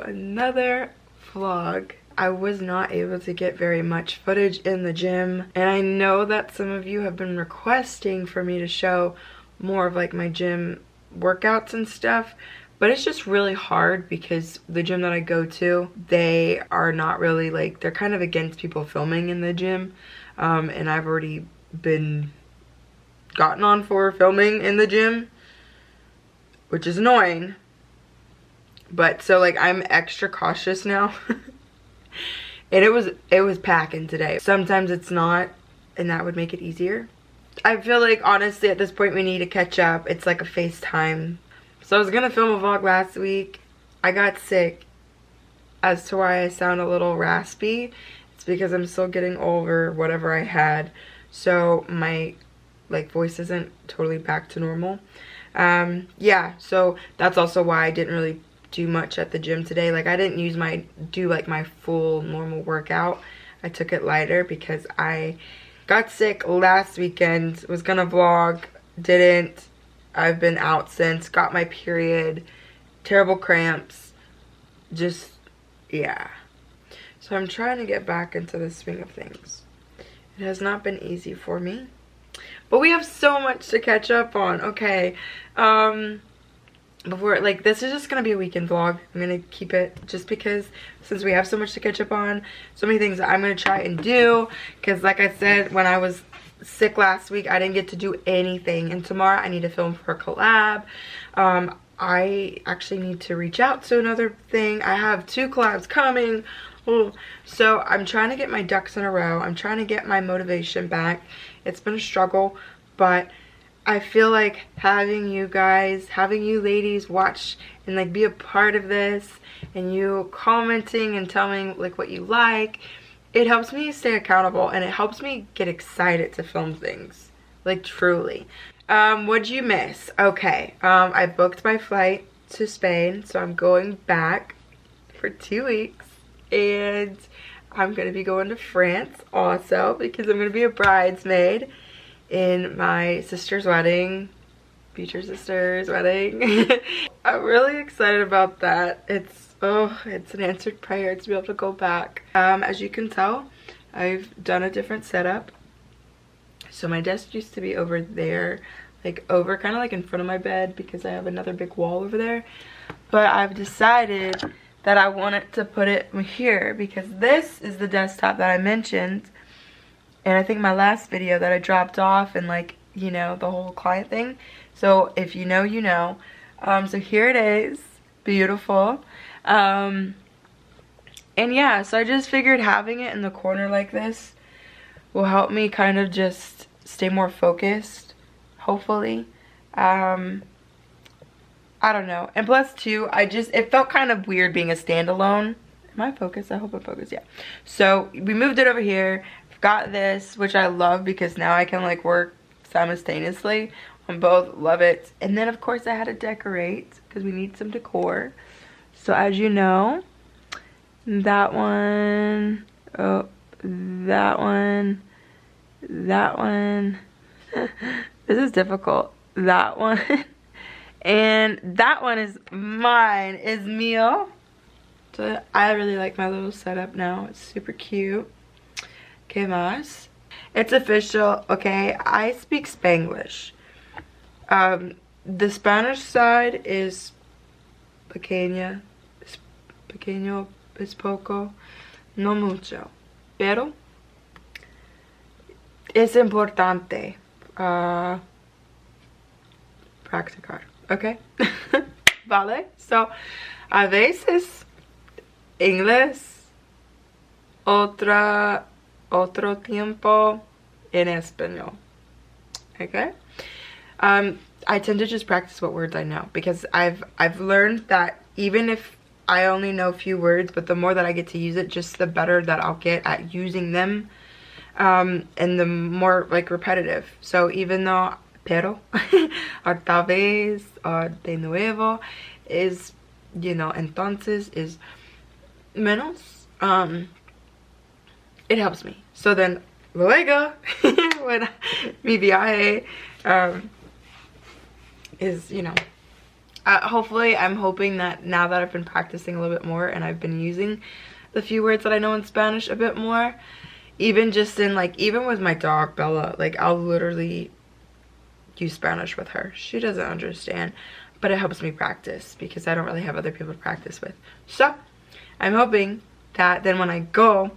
Another vlog. I was not able to get very much footage in the gym, and I know that some of you have been requesting for me to show more of like my gym workouts and stuff, but it's just really hard because the gym that I go to, they are not really like, they're kind of against people filming in the gym, and I've already been gotten on for filming in the gym, which is annoying. But so like I'm extra cautious now. And it was packing today. Sometimes it's not, and that would make it easier. I feel like honestly at this point we need to catch up. It's like a FaceTime. So I was gonna film a vlog last week. I got sick. As to why I sound a little raspy, it's because I'm still getting over whatever I had. So my like voice isn't totally back to normal. Yeah, so that's also why I didn't really do much at the gym today. Like I didn't do like my full normal workout. I took it lighter because I got sick last weekend. Was gonna vlog, didn't. I've been out since, got my period, terrible cramps, just yeah. So I'm trying to get back into the swing of things. It has not been easy for me, but we have so much to catch up on. Okay, before, like, this is just gonna be a weekend vlog. I'm gonna keep it just because since we have so much to catch up on, so many things that I'm gonna try and do, because like I said, when I was sick last week I didn't get to do anything, and tomorrow I need to film for a collab. I actually need to reach out to another thing. I have 2 collabs coming. So I'm trying to get my ducks in a row. I'm trying to get my motivation back. It's been a struggle, but I feel like having you guys, having you ladies watch and like be a part of this, and you commenting and telling like what you like, it helps me stay accountable, and it helps me get excited to film things, like truly. What'd you miss? Okay, I booked my flight to Spain, so I'm going back for 2 weeks, and I'm gonna be going to France also because I'm gonna be a bridesmaid in my sister's wedding, future sister's wedding. I'm really excited about that. It's an answered prayer to be able to go back. As you can tell, I've done a different setup. So my desk used to be over there, like over kind of like in front of my bed, because I have another big wall over there. But I've decided that I wanted to put it here because this is the desktop that I mentioned. And I think my last video that I dropped off, and like, you know, the whole client thing. So if you know, you know. So here it is. Beautiful. And yeah, so I just figured having it in the corner like this will help me kind of just stay more focused, hopefully. I don't know. And plus too, it felt kind of weird being a standalone. Am I focused? I hope I'm focused, yeah. So we moved it over here. Got this, which I love because now I can like work simultaneously on both. Love it. And then of course I had to decorate because we need some decor. So as you know, that one, oh, that one, that one. This is difficult. That one. And that one is mine, is mío. So I really like my little setup now. It's super cute. ¿Qué más? It's official, okay? I speak Spanglish. The Spanish side is pequeño, es poco, no mucho. Pero es importante practicar, okay? Vale? So, a veces inglés, otro tiempo en español. Okay? I tend to just practice what words I know, because I've learned that even if I only know a few words, but the more that I get to use it, just the better that I'll get at using them, and the more like repetitive. So even though pero or tal vez or de nuevo is, you know, entonces is menos, it helps me. So then luego when mi viaje is, you know, hopefully I'm hoping that now that I've been practicing a little bit more and I've been using the few words that I know in Spanish a bit more, even just in like, even with my dog Bella, like I'll literally use Spanish with her. She doesn't understand, but it helps me practice because I don't really have other people to practice with. So I'm hoping that then when I go,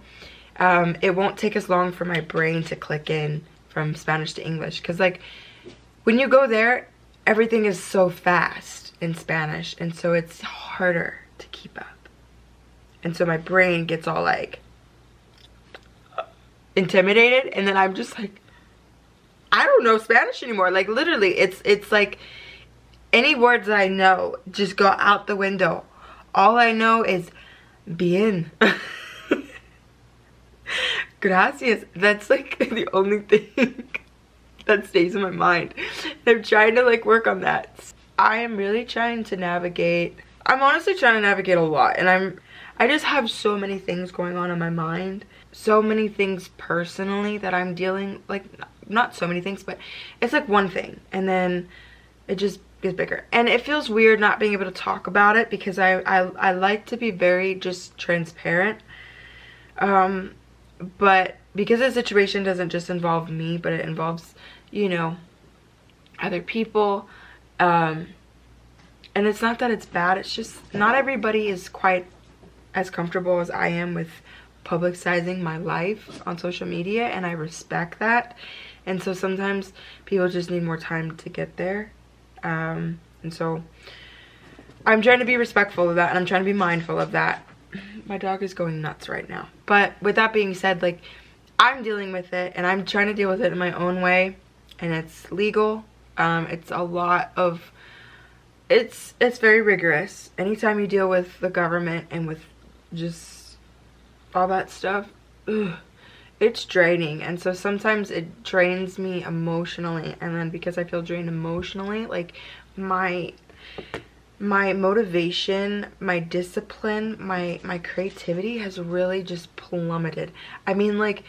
it won't take as long for my brain to click in from Spanish to English, because like when you go there, everything is so fast in Spanish, and so it's harder to keep up, and so my brain gets all like intimidated, and then I'm just like, I don't know Spanish anymore. Like literally it's like any words that I know just go out the window. All I know is bien. Gracias. That's like the only thing that stays in my mind. I'm trying to like work on that. I am really trying to navigate. I'm honestly trying to navigate a lot, and I just have so many things going on in my mind. So many things personally that I'm dealing, like not so many things, but it's like one thing and then it just gets bigger, and it feels weird not being able to talk about it, because I like to be very just transparent, but because the situation doesn't just involve me, but it involves, you know, other people, and it's not that it's bad, it's just not everybody is quite as comfortable as I am with publicizing my life on social media, and I respect that. And so sometimes people just need more time to get there, and so I'm trying to be respectful of that, and I'm trying to be mindful of that. My dog is going nuts right now, but with that being said, like I'm dealing with it, and I'm trying to deal with it in my own way, and it's legal. It's a lot of, it's very rigorous. Anytime you deal with the government and with just all that stuff, ugh, it's draining. And so sometimes it drains me emotionally, and then because I feel drained emotionally, like my motivation, my discipline, my creativity has really just plummeted. I mean, like,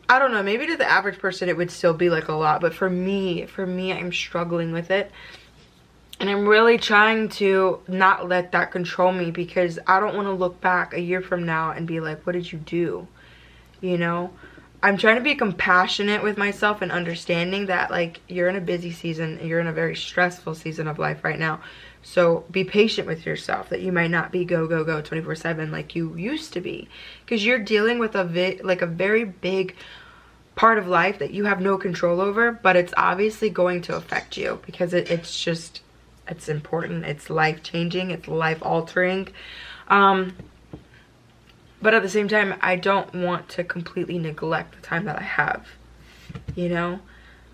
I don't know, maybe to the average person it would still be like a lot, but for me I'm struggling with it. And I'm really trying to not let that control me, because I don't want to look back a year from now and be like, what did you do? You know? I'm trying to be compassionate with myself and understanding that, like, you're in a busy season, you're in a very stressful season of life right now. So be patient with yourself, that you might not be go 24/7 like you used to be, because you're dealing with a very big part of life that you have no control over, but it's obviously going to affect you, because it's important, it's life-changing, it's life-altering, but at the same time I don't want to completely neglect the time that I have. You know,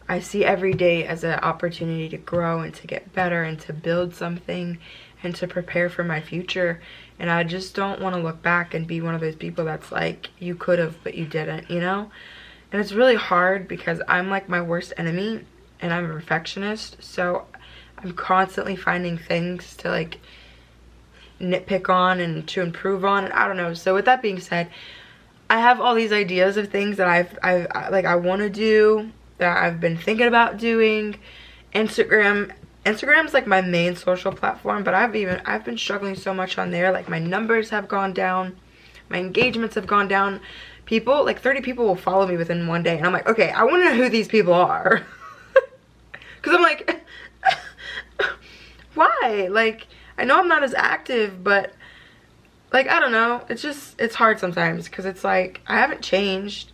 I see every day as an opportunity to grow and to get better and to build something and to prepare for my future, and I just don't want to look back and be one of those people that's like, you could have but you didn't, you know. And it's really hard because I'm like my worst enemy, and I'm a perfectionist, so I'm constantly finding things to like nitpick on and to improve on, and I don't know. So with that being said, I have all these ideas of things that I want to do, that I've been thinking about doing. Instagram's like my main social platform, but I've been struggling so much on there. Like my numbers have gone down, my engagements have gone down. People, like 30 people will follow me within one day, and I'm like, okay, I want to know who these people are. Because I'm like, why? Like, I know I'm not as active, but like, I don't know, it's hard sometimes, because it's like, I haven't changed.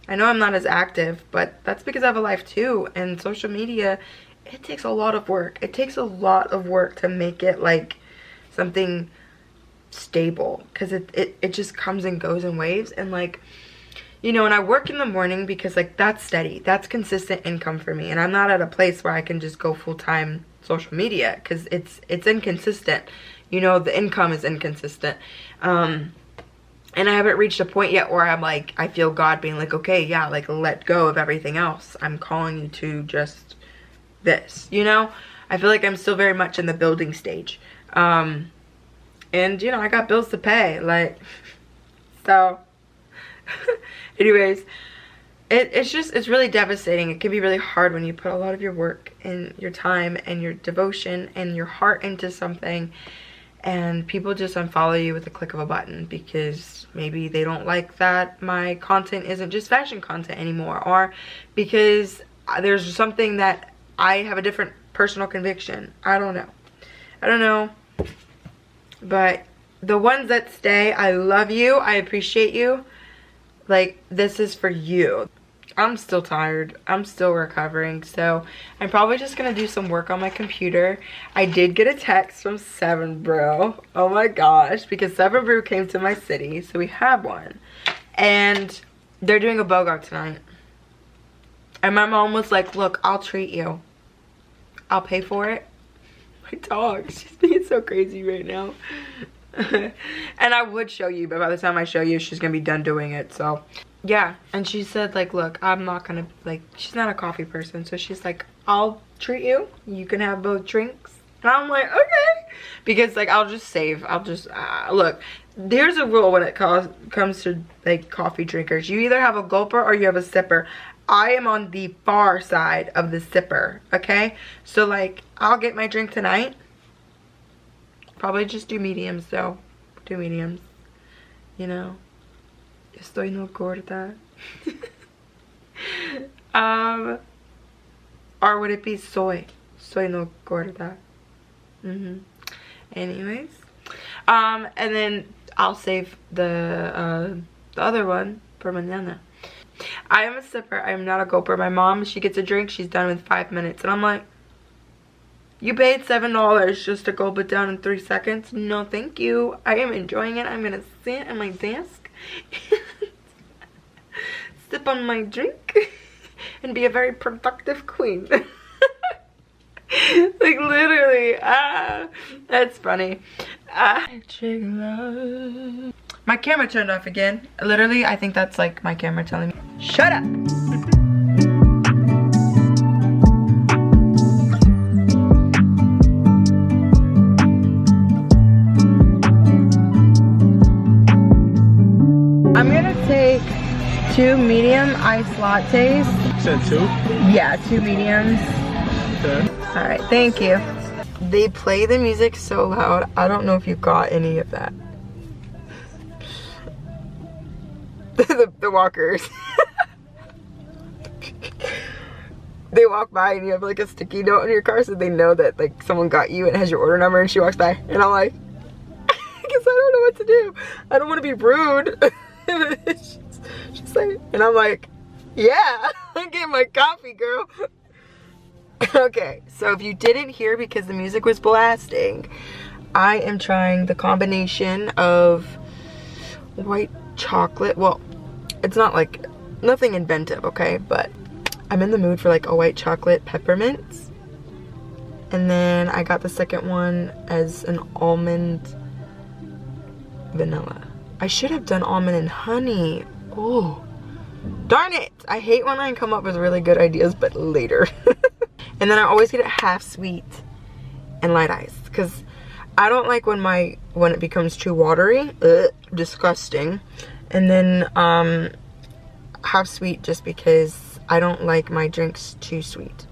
I know I'm not as active, but that's because I have a life too, and social media, it takes a lot of work. It takes a lot of work to make it like something stable, because it just comes and goes in waves, and like, you know, and I work in the morning because like that's steady, that's consistent income for me, and I'm not at a place where I can just go full-time social media because it's inconsistent, you know, the income is inconsistent. And I haven't reached a point yet where I'm like, I feel God being like, okay, yeah, like let go of everything else, I'm calling you to just this, you know. I feel like I'm still very much in the building stage, and you know, I got bills to pay, like, so anyways, it's really devastating. It can be really hard when you put a lot of your work and your time and your devotion and your heart into something, and people just unfollow you with the click of a button because maybe they don't like that my content isn't just fashion content anymore, or because there's something that I have a different personal conviction. I don't know. But the ones that stay, I love you, I appreciate you. Like, this is for you. I'm still tired. I'm still recovering. So I'm probably just going to do some work on my computer. I did get a text from 7Brew. Oh my gosh. Because 7Brew came to my city. So we have one. And they're doing a BOGO tonight. And my mom was like, look, I'll treat you. I'll pay for it. My dog. She's being so crazy right now. And I would show you, but by the time I show you, she's gonna be done doing it. So yeah, and she said like, look, I'm not gonna, like, she's not a coffee person, so she's like, I'll treat you, you can have both drinks. And I'm like, okay, because like I'll just save, I'll just look, there's a rule when it comes to like coffee drinkers. You either have a gulper or you have a sipper. I am on the far side of the sipper, okay? So like, I'll get my drink tonight. Probably just do mediums though. Do mediums. You know. Estoy no gorda. Or would it be soy? Soy no gorda. Anyways. And then I'll save the other one for mañana. I am a sipper. I am not a gulper. My mom, she gets a drink, she's done with 5 minutes. And I'm like, you paid $7 just to gulp it down in 3 seconds? No, thank you. I am enjoying it. I'm going to sit at my desk, sip on my drink, and be a very productive queen. Like, literally. That's funny. My camera turned off again. Literally, I think that's like my camera telling me, shut up. I'm gonna take 2 medium iced lattes. You said 2? Yeah, 2 mediums. Okay. Alright, thank you. They play the music so loud. I don't know if you got any of that. the walkers. They walk by and you have like a sticky note in your car so they know that like someone got you and it has your order number, and she walks by and I'm like, I guess I don't know what to do. I don't want to be rude. she's like, and I'm like, yeah, I'm getting my coffee, girl. Okay, so if you didn't hear because the music was blasting, I am trying the combination of white chocolate. Well, it's not like nothing inventive, okay, but I'm in the mood for like a white chocolate peppermint. And then I got the second one as an almond vanilla. I should have done almond and honey. Oh, darn it. I hate when I come up with really good ideas, but later. And then I always get it half sweet and light ice, because I don't like when it becomes too watery. Ugh, disgusting. And then half sweet just because I don't like my drinks too sweet.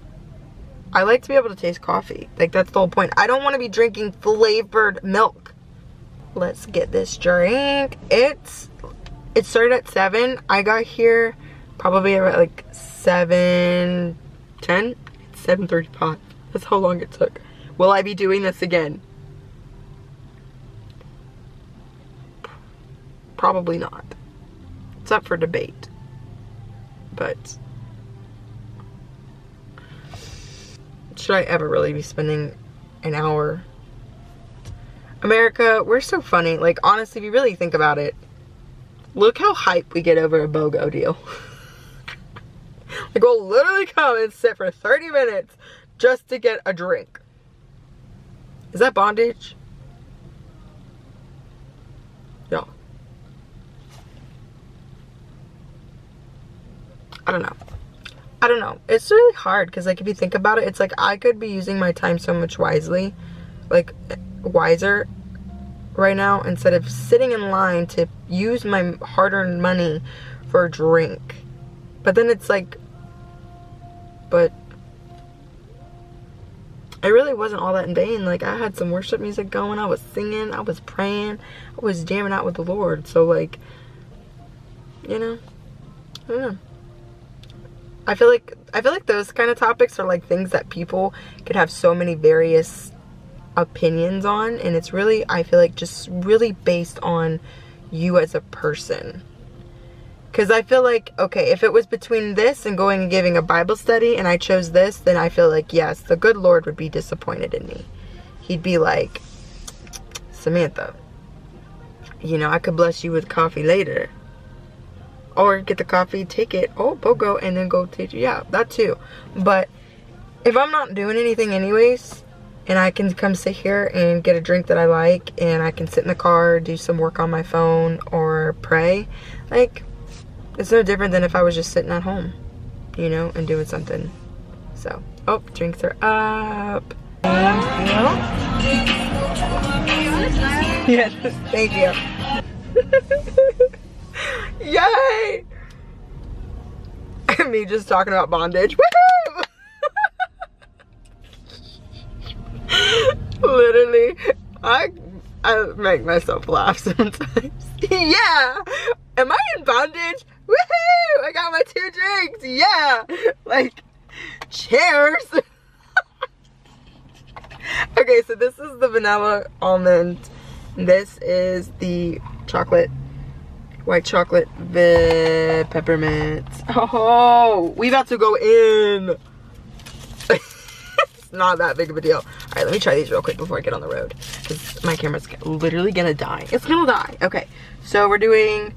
I like to be able to taste coffee. Like, that's the whole point. I don't want to be drinking flavored milk. Let's get this drink. It started at 7. I got here probably around like 7:10. It's 7:35. That's how long it took. Will I be doing this again? Probably not. It's up for debate. But should I ever really be spending an hour? America, we're so funny. Like, honestly, if you really think about it, Look how hype we get over a BOGO deal. Like, we'll literally come and sit for 30 minutes just to get a drink. Is that bondage? Y'all. I don't know. I don't know. It's really hard because, like, if you think about it, it's like I could be using my time so much wisely, like, wiser right now, instead of sitting in line to use my hard-earned money for a drink. But then it's like, but it really wasn't all that in vain. Like, I had some worship music going, I was singing, I was praying, I was jamming out with the Lord. So, like, you know, I don't know. I feel like those kind of topics are like things that people could have so many various opinions on, and it's really, I feel like, just really based on you as a person. Because I feel like, okay, if it was between this and going and giving a Bible study and I chose this, then I feel like, yes, the good Lord would be disappointed in me. He'd be like, Samantha, you know, I could bless you with coffee later. Or get the coffee, take it, oh, BOGO, and then go teach you. Yeah, that too. But if I'm not doing anything anyways, and I can come sit here and get a drink that I like, and I can sit in the car, do some work on my phone, or pray, like, it's no different than if I was just sitting at home, you know, and doing something. So, oh, drinks are up. Thank you. Yes, thank you. Yay! Me just talking about bondage. Woohoo! Literally, I make myself laugh sometimes. Yeah! Am I in bondage? Woohoo! I got my 2 drinks. Yeah! Like, cheers! Okay, so this is the vanilla almond. This is the chocolate, white chocolate peppermint. Oh, we about to go in. It's not that big of a deal. All right, let me try these real quick before I get on the road, because my camera's literally gonna die. It's gonna die. Okay, so we're doing,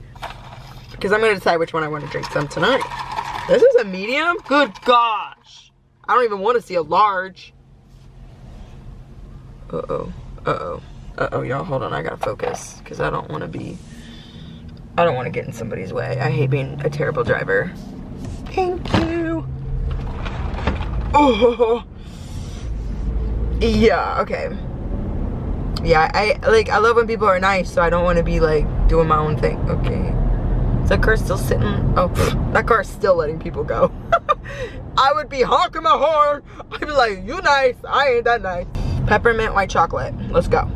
because I'm gonna decide which one I want to drink some tonight. This is a medium? Good gosh. I don't even want to see a large. Uh-oh, uh-oh, uh-oh, y'all, hold on, I gotta focus, because I don't want to get in somebody's way. I hate being a terrible driver. Thank you. Oh, yeah, okay. Yeah, I love when people are nice, so I don't want to be like doing my own thing. Okay. Is that car still sitting? Oh, that car's still letting people go. I would be honking my horn. I'd be like, you nice, I ain't that nice. Peppermint white chocolate. Let's go.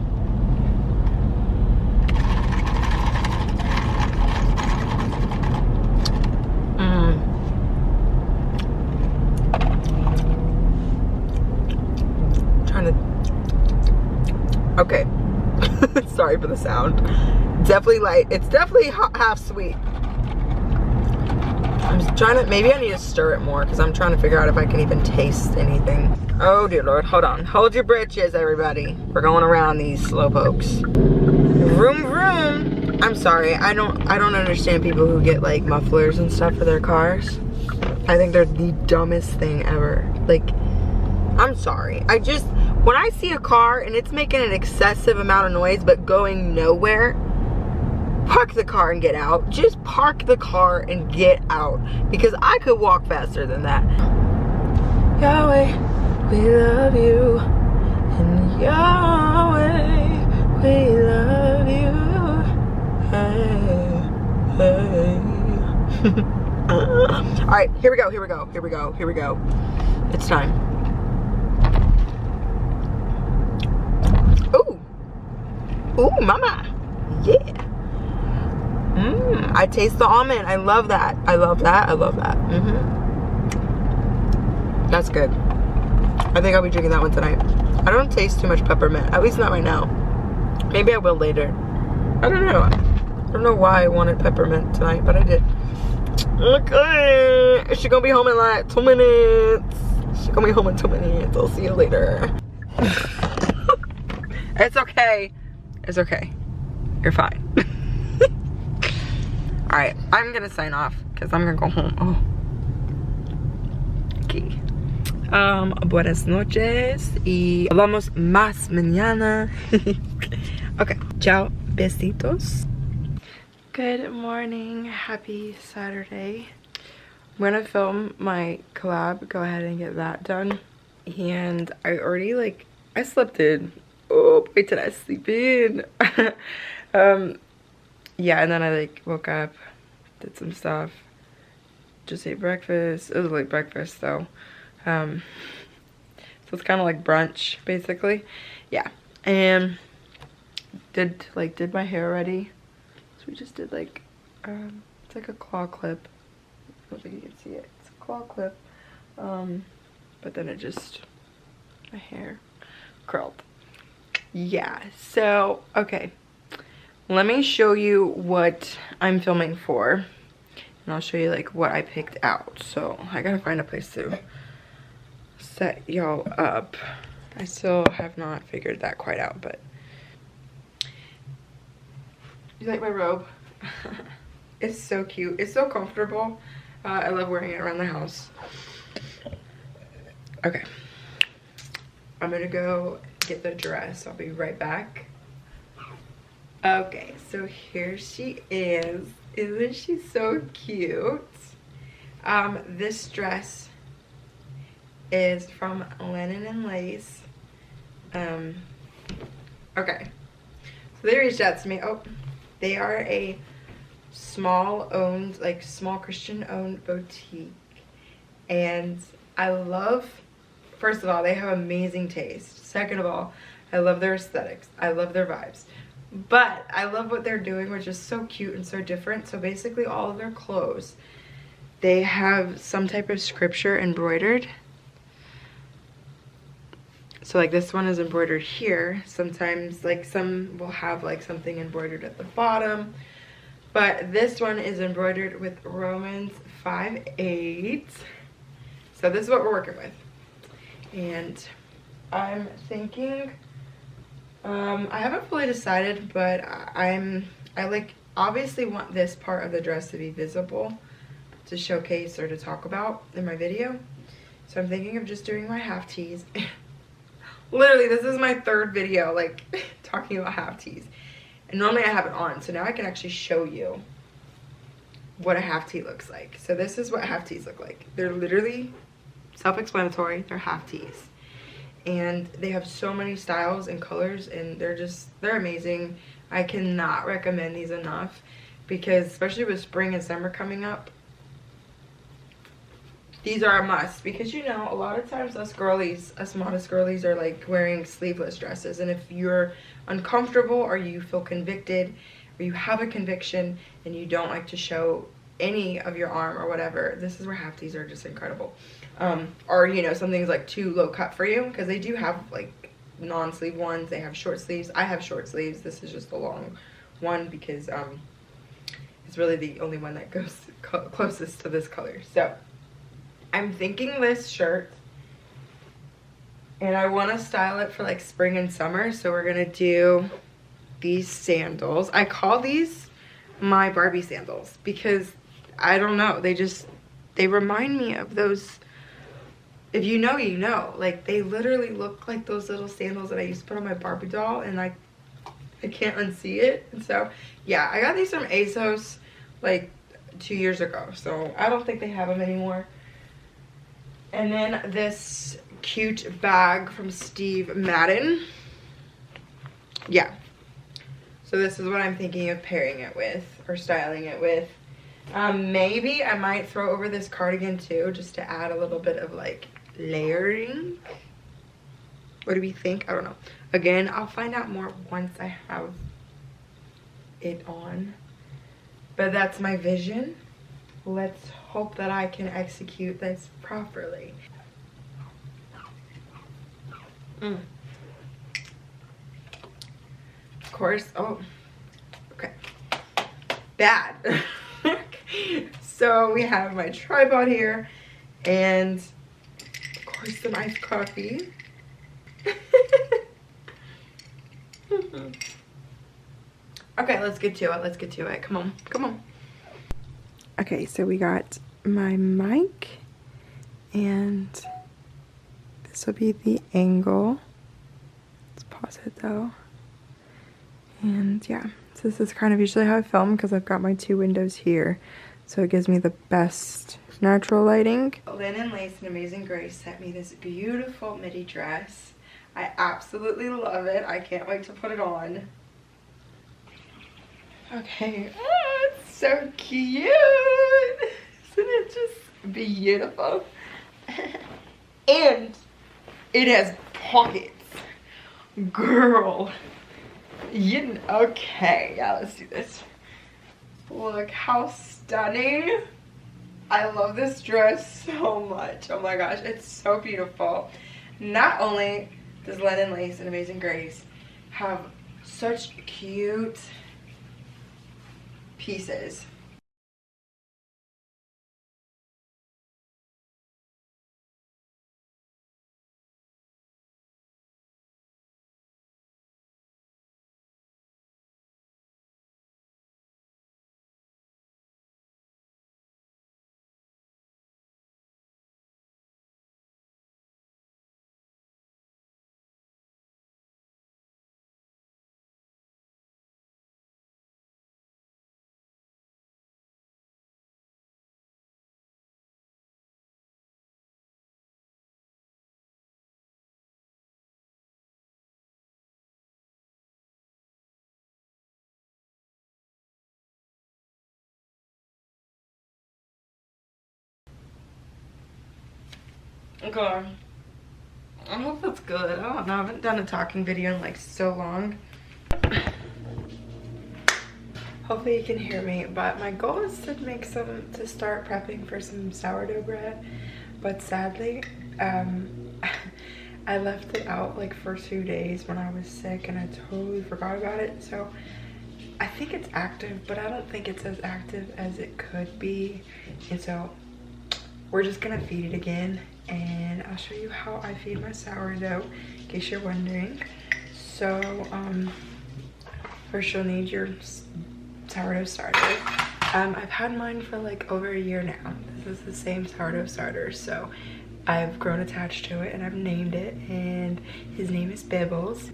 Okay. Sorry for the sound. Definitely light. It's definitely half sweet. I'm trying to, maybe I need to stir it more, because I'm trying to figure out if I can even taste anything. Oh dear Lord, hold on. Hold your britches, everybody. We're going around these slow pokes. Vroom vroom. I'm sorry, I don't understand people who get like mufflers and stuff for their cars. I think they're the dumbest thing ever. Like, I'm sorry. When I see a car and it's making an excessive amount of noise but going nowhere, park the car and get out. Just park the car and get out, because I could walk faster than that. Yahweh, we love you. And Yahweh, we love you. Hey, hey. Alright, here we go, here we go, here we go, here we go. It's time. Ooh. Ooh, mama. Yeah. I taste the almond. I love that. I love that. I love that. That's good. I think I'll be drinking that one tonight. I don't taste too much peppermint. At least not right now. Maybe I will later. I don't know. I don't know why I wanted peppermint tonight, but I did. Okay. She's gonna be home in like 2 minutes. She's gonna be home in 2 minutes. I'll see you later. It's okay. It's okay. You're fine. Alright, I'm gonna sign off because I'm gonna go home. Oh. Okay. Buenas noches y hablamos más mañana. Okay, ciao, besitos. Good morning, happy Saturday. I'm gonna film my collab, go ahead and get that done. And I already I slept in. Oh boy, did I sleep in. Yeah, and then I woke up, did some stuff, just ate breakfast. It was late breakfast though. So it's kind of like brunch basically. Yeah, and did my hair already. So we just did it's like a claw clip. I don't think you can see it. It's a claw clip. But then it just, my hair curled. Yeah, so okay. Let me show you what I'm filming for. And I'll show you what I picked out. So I gotta find a place to set y'all up. I still have not figured that quite out, but. You like my robe? It's so cute. It's so comfortable. I love wearing it around the house. Okay. I'm gonna go get the dress. I'll be right back. Okay, so here she is. Isn't she so cute? This dress is from Linen and Lace. Okay, so they reached out to me. Oh, they are a small Christian owned boutique, and I love, first of all, they have amazing taste. Second of all, I love their aesthetics. I love their vibes. But I love what they're doing, which is so cute and so different. So basically all of their clothes, they have some type of scripture embroidered. So this one is embroidered here. Sometimes some will have something embroidered at the bottom. But this one is embroidered with Romans 5:8. So this is what we're working with. And I'm thinking, I haven't fully decided, but I obviously want this part of the dress to be visible to showcase or to talk about in my video. So I'm thinking of just doing my half tees. Literally, this is my third video talking about half tees. And normally I have it on, so now I can actually show you what a half tee looks like. So this is what half tees look like. They're literally self-explanatory. They're half tees. And they have so many styles and colors, and they're amazing. I cannot recommend these enough, because especially with spring and summer coming up, these are a must. Because a lot of times us modest girlies are wearing sleeveless dresses, and if you're uncomfortable or you feel convicted or you have a conviction and you don't like to show any of your arm or whatever, this is where half tees are just incredible. Or something's too low cut for you, because they do have non-sleeve ones. They have short sleeves. I have short sleeves. This is just a long one because it's really the only one that goes closest to this color. So I'm thinking this shirt, and I want to style it for spring and summer. So we're gonna do these sandals. I call these my Barbie sandals because I don't know, they remind me of those. If you know, you know. They literally look like those little sandals that I used to put on my Barbie doll, and I can't unsee it. And so, yeah, I got these from ASOS 2 years ago, so I don't think they have them anymore. And then this cute bag from Steve Madden. Yeah. So this is what I'm thinking of pairing it with, or styling it with. Maybe I might throw over this cardigan too, just to add a little bit of layering. What do we think? I don't know. Again, I'll find out more once I have it on. But that's my vision. Let's hope that I can execute this properly. Of course. Oh, okay. Bad. So we have my tripod here, and of course some iced coffee. Okay, let's get to it. Let's get to it. Come on, come on. Okay, so we got my mic, and this will be the angle. Let's pause it though. And yeah, so this is kind of usually how I film because I've got my 2 windows here. So it gives me the best natural lighting. Linen Lace and Amazing Grace sent me this beautiful midi dress. I absolutely love it. I can't wait to put it on. Okay, oh, it's so cute. Isn't it just beautiful? And it has pockets. Girl. Okay, yeah, let's do this. Look how stunning. I love this dress so much. Oh my gosh, it's so beautiful. Not only does Linen Lace and Amazing Grace have such cute pieces. Okay. I hope that's good. I don't know. I haven't done a talking video in like so long. Hopefully you can hear me, but my goal is to start prepping for some sourdough bread, but sadly I left it out like for 2 days when I was sick and I totally forgot about it. So I think it's active, but I don't think it's as active as it could be, and so we're just gonna feed it again, and I'll show you how I feed my sourdough in case you're wondering. So first you'll need your sourdough starter. I've had mine for like over a year now. This is the same sourdough starter, so I've grown attached to it and I've named it, and his name is Bibbles.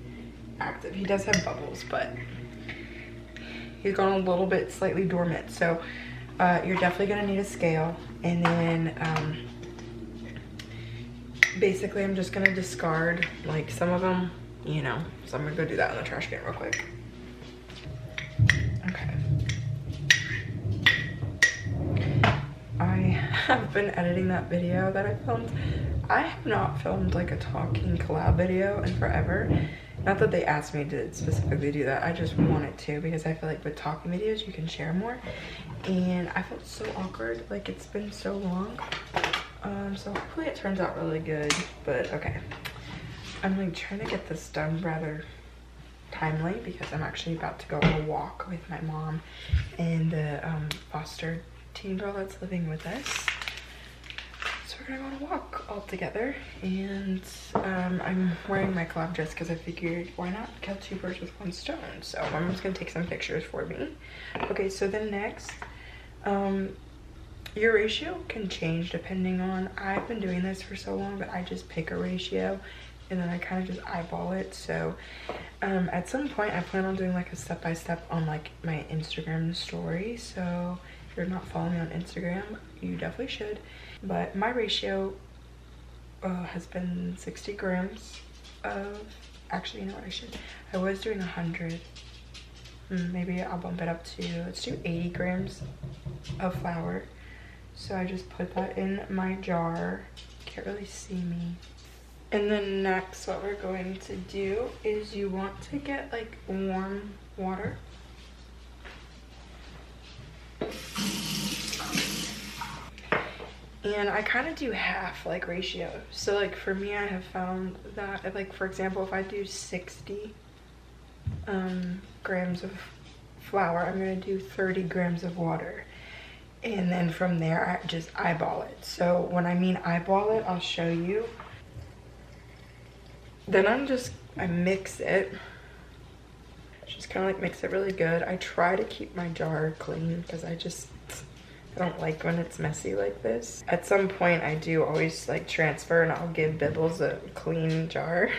Active. He does have bubbles, but he's gone a little bit slightly dormant, so you're definitely gonna need a scale, and then basically I'm just gonna discard like some of them, you know, so I'm gonna go do that in the trash can real quick. Okay. I have been editing that video that I filmed. I have not filmed like a talking collab video in forever. Not that they asked me to specifically do that, I just wanted to, because I feel like with talking videos you can share more, and I felt so awkward, like it's been so long. So hopefully it turns out really good, but okay. I'm like trying to get this done rather timely because I'm actually about to go on a walk with my mom and the foster teen girl that's living with us. So we're gonna go on a walk all together, and I'm wearing my collab dress because I figured why not kill 2 birds with 1 stone. So my mom's gonna take some pictures for me. Okay, so then next, your ratio can change depending on, I've been doing this for so long, but I just pick a ratio and then I kind of just eyeball it. So at some point I plan on doing like a step-by-step on like my Instagram story. So if you're not following me on Instagram, you definitely should. But my ratio has been 60 grams of, actually, you know what, I was doing 100. Maybe I'll bump it up to, let's do 80 grams of flour. So I just put that in my jar. Can't really see me. And then next, what we're going to do is you want to get like warm water. And I kind of do half like ratio. So like for me, I have found that like, for example, if I do 60 grams of flour, I'm gonna do 30 grams of water. And then from there, I just eyeball it. So when I mean eyeball it, I'll show you. Then I mix it. Just kind of like mix it really good. I try to keep my jar clean because I I don't like when it's messy like this. At some point I do always like transfer and I'll give Bibbles a clean jar.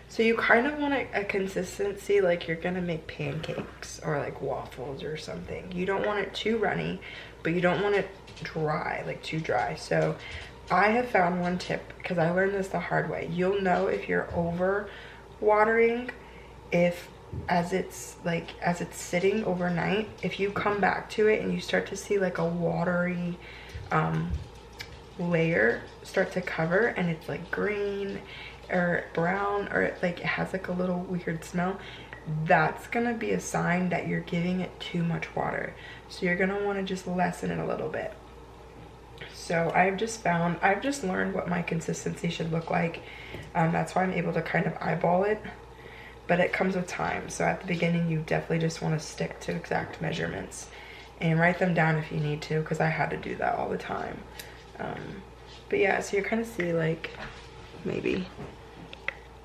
So you kind of want a consistency like you're gonna make pancakes or like waffles or something. You don't want it too runny, but you don't want it dry, like too dry. So I have found one tip, because I learned this the hard way. You'll know if you're over watering if as it's sitting overnight, if you come back to it and you start to see like a watery layer start to cover and it's like green or brown, or like it has like a little weird smell, that's gonna be a sign that you're giving it too much water. So you're gonna want to just lessen it a little bit. So I've just learned what my consistency should look like. That's why I'm able to kind of eyeball it, but it comes with time. So at the beginning you definitely just want to stick to exact measurements and write them down if you need to, because I had to do that all the time. But yeah, so you kind of see like, maybe,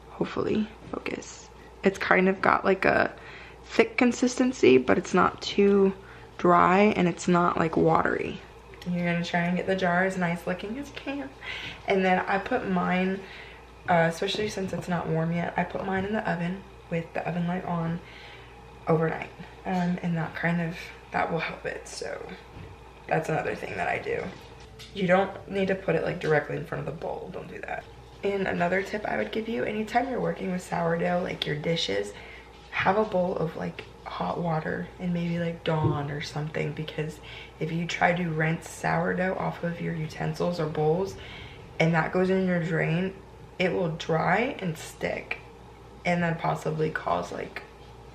hopefully, focus. It's kind of got like a thick consistency, but it's not too dry and it's not like watery. And you're gonna try and get the jar as nice looking as you can. And then I put mine, especially since it's not warm yet, I put mine in the oven with the oven light on overnight. And that will help it. So that's another thing that I do. You don't need to put it like directly in front of the bowl, don't do that. And another tip I would give you, anytime you're working with sourdough, like your dishes, have a bowl of like hot water and maybe like Dawn or something, because if you try to rinse sourdough off of your utensils or bowls and that goes in your drain, it will dry and stick and then possibly cause like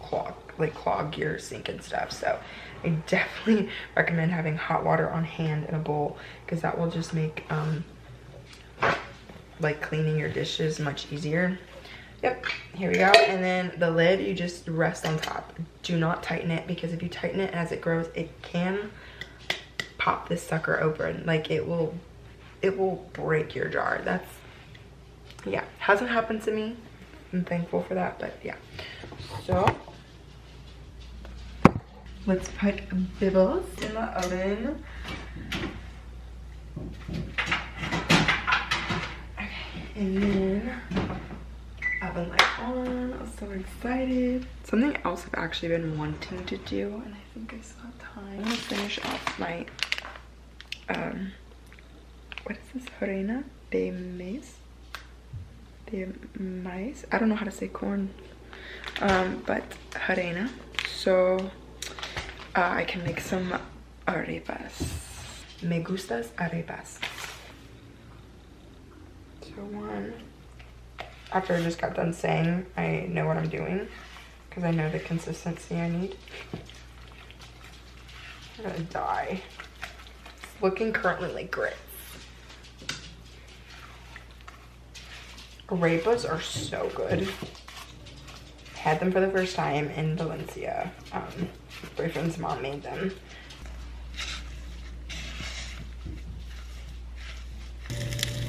clog your sink and stuff. So I definitely recommend having hot water on hand in a bowl, because that will just make like cleaning your dishes much easier. Yep, here we go. And then the lid, you just rest on top. Do not tighten it, because if you tighten it as it grows, it can pop this sucker open. Like it will break your jar. That's, yeah, hasn't happened to me. I'm thankful for that, but yeah. So let's put Bibbles in the oven. Okay, and then oven light on. I'm so excited. Something else I've actually been wanting to do, and I think I still have time. I'm gonna finish off my what is this? Harina de maize? De maize? I don't know how to say corn. But harina. So I can make some arepas. Me gustas arepas. So one. After I just got done saying I know what I'm doing, because I know the consistency I need. I'm gonna die. It's looking currently like grits. Arepas are so good. Had them for the first time in Valencia. Boyfriend's mom made them.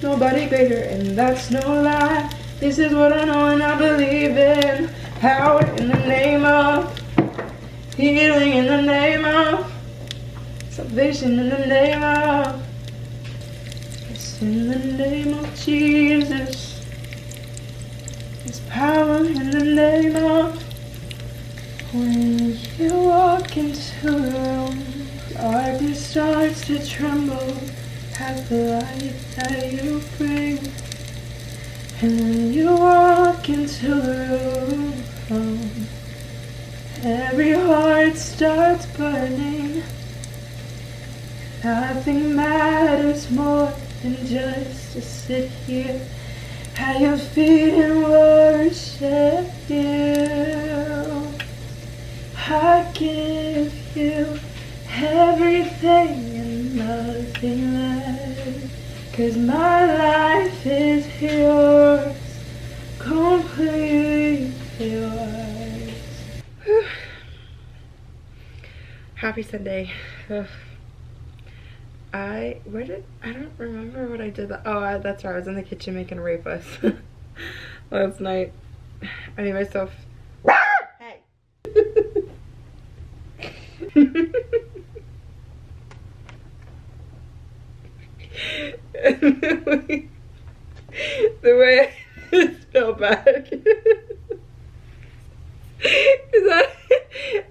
Nobody greater, and that's no lie. This is what I know and I believe in. Power in the name of, healing in the name of, salvation in the name of, it's in the name of Jesus. There's power in the name of, when you walk into the room, darkness starts to tremble at the light that you bring. And when you walk into the room, every heart starts burning. Nothing matters more than just to sit here at your feet and worship you. I give you everything and nothing less, 'cause my life is yours, completely yours. Whew. Happy Sunday. Ugh. I don't remember what I did. Oh, that's right. I was in the kitchen making arepas last night. I made myself. Hey. The way I just fell back.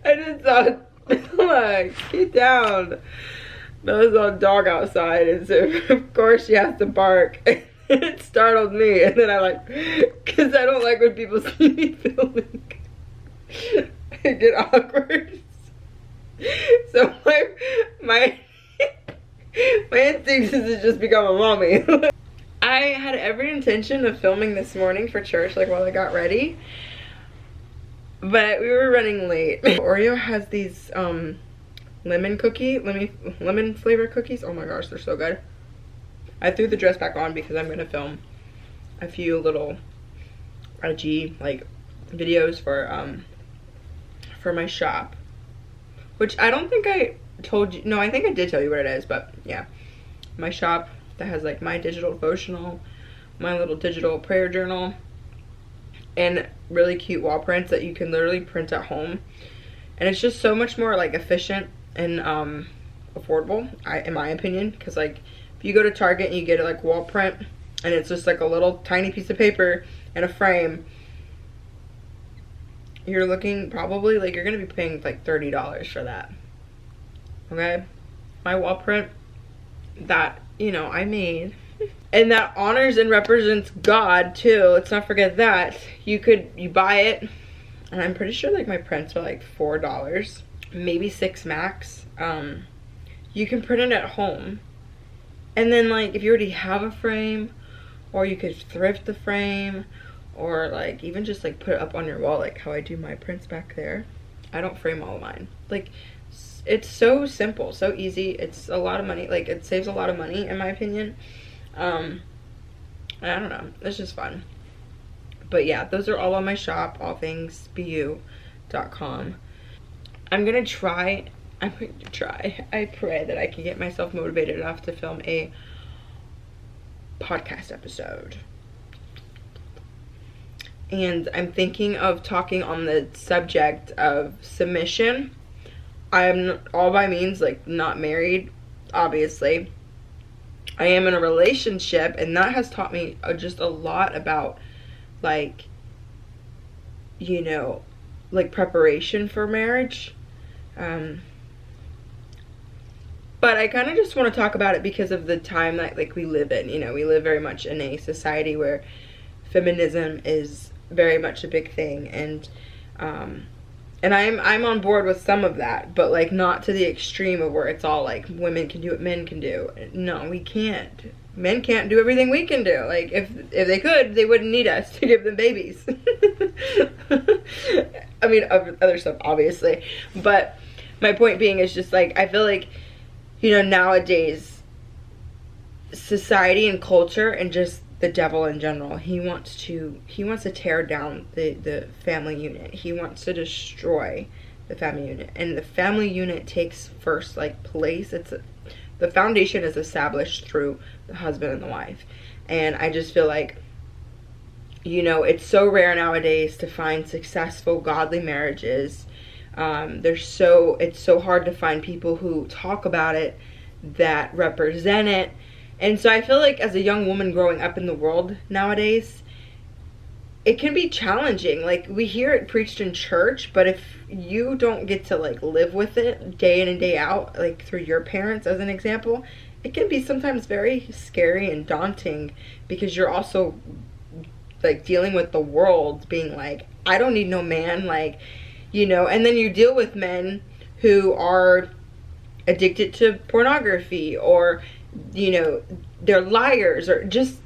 I just saw, like, get down. There was a dog outside, and so of course she has to bark. It startled me, and then I like, because I don't like when people see me filming. I get awkward. So my instinct is to just become a mommy. I had every intention of filming this morning for church, like while I got ready, but we were running late. Oreo has these lemon flavor cookies. Oh my gosh, they're so good. I threw the dress back on because I'm gonna film a few little IG like videos for my shop, which I don't think I told you. No, I think I did tell you what it is, but yeah, my shop that has like my digital devotional, my little digital prayer journal, and really cute wall prints that you can literally print at home, and it's just so much more like efficient and affordable, in my opinion, because like if you go to Target and you get it like wall print and it's just like a little tiny piece of paper and a frame, you're looking probably like you're gonna be paying like $30 for that. Okay, my wall print that, you know, I made, and that honors and represents God too. Let's not forget that. You buy it, and I'm pretty sure like my prints are like $4, maybe $6 max. You can print it at home, and then like if you already have a frame, or you could thrift the frame, or like even just like put it up on your wall, like how I do my prints back there. I don't frame all of mine. Like, it's so simple, so easy. It's a lot of money. Like, it saves a lot of money in my opinion. I don't know, it's just fun. But yeah, those are all on my shop, allthingsBU.com. I'm going to try. I pray that I can get myself motivated enough to film a podcast episode. And I'm thinking of talking on the subject of submission. I'm all by means like not married, obviously. I am in a relationship, and that has taught me just a lot about, like, you know, like preparation for marriage. But I kind of just want to talk about it because of the time that like we live in. You know, we live very much in a society where feminism is very much a big thing, and I'm on board with some of that, but like not to the extreme of where it's all like women can do what men can do. No, we can't. Men can't do everything we can do. Like if they could, they wouldn't need us to give them babies. I mean, other stuff obviously, but my point being is just like I feel like, you know, nowadays society and culture and just the devil in general, he wants to tear down the family unit. He wants to destroy the family unit, and the family unit takes first like place. The foundation is established through the husband and the wife, and I just feel like, you know, it's so rare nowadays to find successful godly marriages. It's so hard to find people who talk about it, that represent it. And so I feel like as a young woman growing up in the world nowadays, it can be challenging. Like, we hear it preached in church, but if you don't get to like live with it day in and day out, like through your parents as an example, it can be sometimes very scary and daunting, because you're also like dealing with the world being like, I don't need no man, like, you know. And then you deal with men who are addicted to pornography, or, you know, they're liars, or just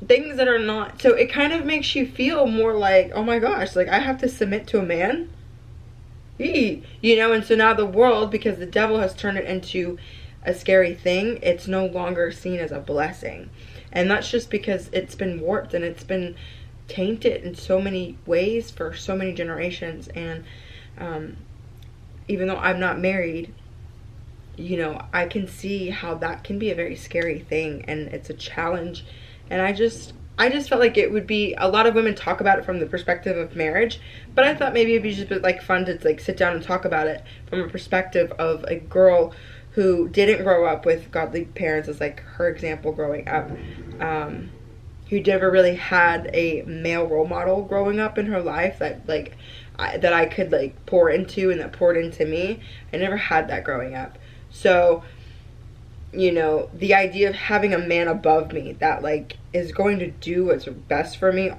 things that are not. So it kind of makes you feel more like, oh my gosh, like I have to submit to a man, you know. And so now the world, because the devil has turned it into a scary thing, it's no longer seen as a blessing. And that's just because it's been warped and it's been tainted in so many ways for so many generations. And even though I'm not married, you know, I can see how that can be a very scary thing, and it's a challenge. And I just felt like it would be, a lot of women talk about it from the perspective of marriage, but I thought maybe it'd be just like fun to like sit down and talk about it from a perspective of a girl who didn't grow up with godly parents as like her example growing up, who never really had a male role model growing up in her life that like that I could like pour into and that poured into me. I never had that growing up. So, you know, the idea of having a man above me that like is going to do what's best for me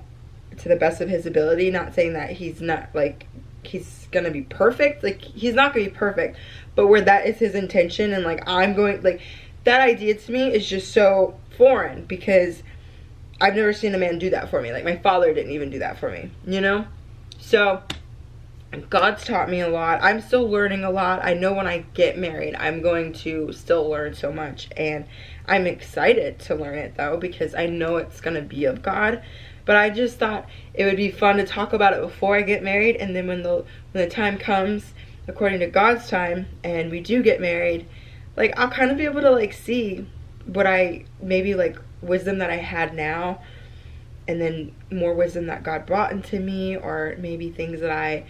to the best of his ability, not saying that he's not like he's gonna be perfect, like he's not gonna be perfect, but where that is his intention, and like I'm going, like that idea to me is just so foreign because I've never seen a man do that for me. Like my father didn't even do that for me, you know? So God's taught me a lot. I'm still learning a lot. I know when I get married, I'm going to still learn so much, and I'm excited to learn it though, because I know it's gonna be of God. But I just thought it would be fun to talk about it before I get married, and then when the time comes, according to God's time, and we do get married, like I'll kind of be able to like see what I maybe like wisdom that I had now, and then more wisdom that God brought into me, or maybe things that I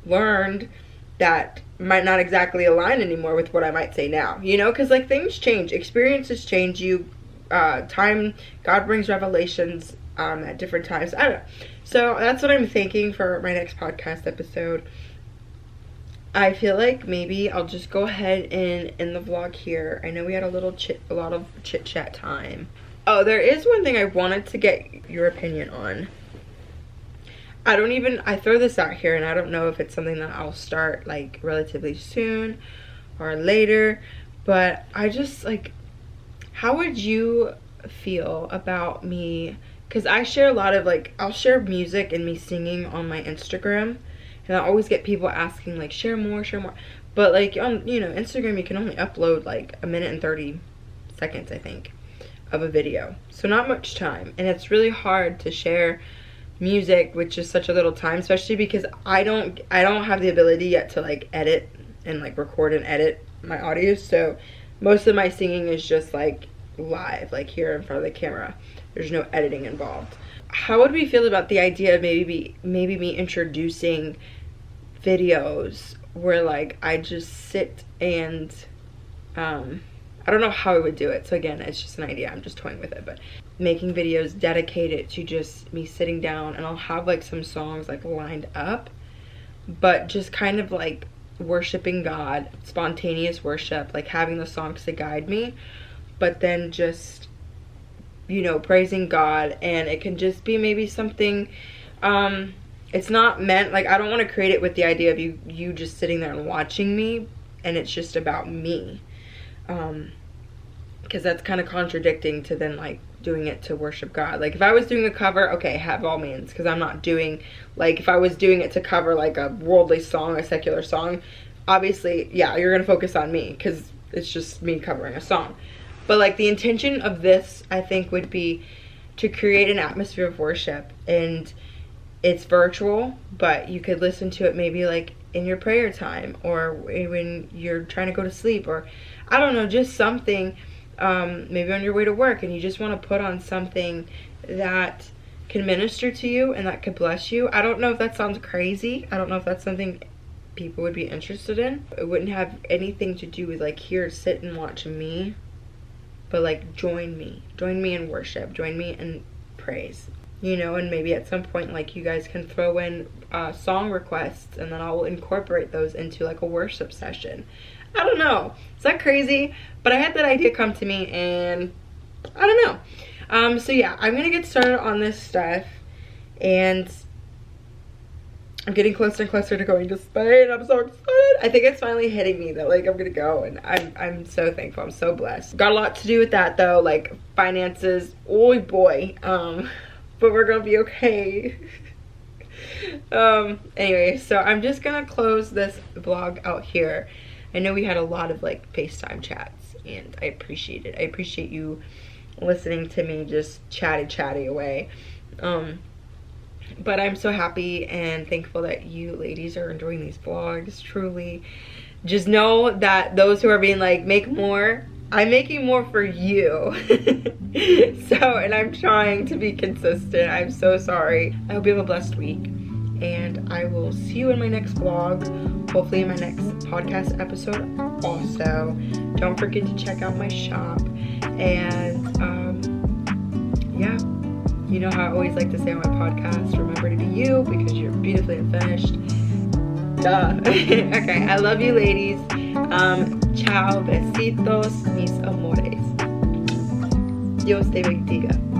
learned that might not exactly align anymore with what I might say now, you know, because like things change, experiences change you, time, God brings revelations at different times. I don't know. So that's what I'm thinking for my next podcast episode. I feel like maybe I'll just go ahead and end the vlog here. I know we had a lot of chit chat time. Oh, there is one thing I wanted to get your opinion on. I throw this out here, and I don't know if it's something that I'll start like relatively soon or later, but I just like, how would you feel about me? Because I share a lot of like, I'll share music and me singing on my Instagram, and I always get people asking like, share more. But like on, you know, Instagram, you can only upload like 1 minute and 30 seconds, I think, of a video. So not much time, and it's really hard to share music with just such a little time, especially because I don't have the ability yet to like edit and like record and edit my audio. So most of my singing is just like live, like here in front of the camera. There's no editing involved. How would we feel about the idea of maybe me introducing videos where like I just sit and I don't know how I would do it. So again, it's just an idea. I'm just toying with it, but making videos dedicated to just me sitting down, and I'll have like some songs like lined up, but just kind of like worshiping God, spontaneous worship, like having the songs to guide me, but then just, you know, praising God. And it can just be maybe something, it's not meant, like I don't want to create it with the idea of you just sitting there and watching me and it's just about me, because that's kind of contradicting to then like doing it to worship God. Like if I was doing a cover, okay, have all means, because I'm not doing, like if I was doing it to cover like a worldly song, a secular song, obviously, yeah, you're gonna focus on me because it's just me covering a song. But like the intention of this, I think, would be to create an atmosphere of worship, and it's virtual, but you could listen to it maybe like in your prayer time, or when you're trying to go to sleep, or I don't know, just something, maybe on your way to work, and you just want to put on something that can minister to you and that could bless you. I don't know if that sounds crazy. I don't know if that's something people would be interested in. It wouldn't have anything to do with like, here, sit and watch me, but like join me in worship, join me in praise, you know. And maybe at some point like you guys can throw in song requests, and then I'll incorporate those into like a worship session. I don't know, is that crazy? But I had that idea come to me, and I don't know. So yeah, I'm gonna get started on this stuff, and I'm getting closer and closer to going to Spain. I'm so excited. I think it's finally hitting me that like I'm gonna go, and I'm so thankful. I'm so blessed. Got a lot to do with that though, like finances. Oh boy. But we're gonna be okay. Anyway, so I'm just gonna close this vlog out here. I know we had a lot of like FaceTime chats, and I appreciate it. I appreciate you listening to me just chatty away. But I'm so happy and thankful that you ladies are enjoying these vlogs, truly. Just know that those who are being like, make more, I'm making more for you. So, and I'm trying to be consistent. I'm so sorry. I hope you have a blessed week, and I will see you in my next vlog. hopefully in my next podcast episode also. Don't forget to check out my shop. And yeah, you know how I always like to say on my podcast, remember to be you because you're beautifully unfinished. Duh. Okay, I love you ladies. Ciao, besitos, mis amores. Dios te bendiga.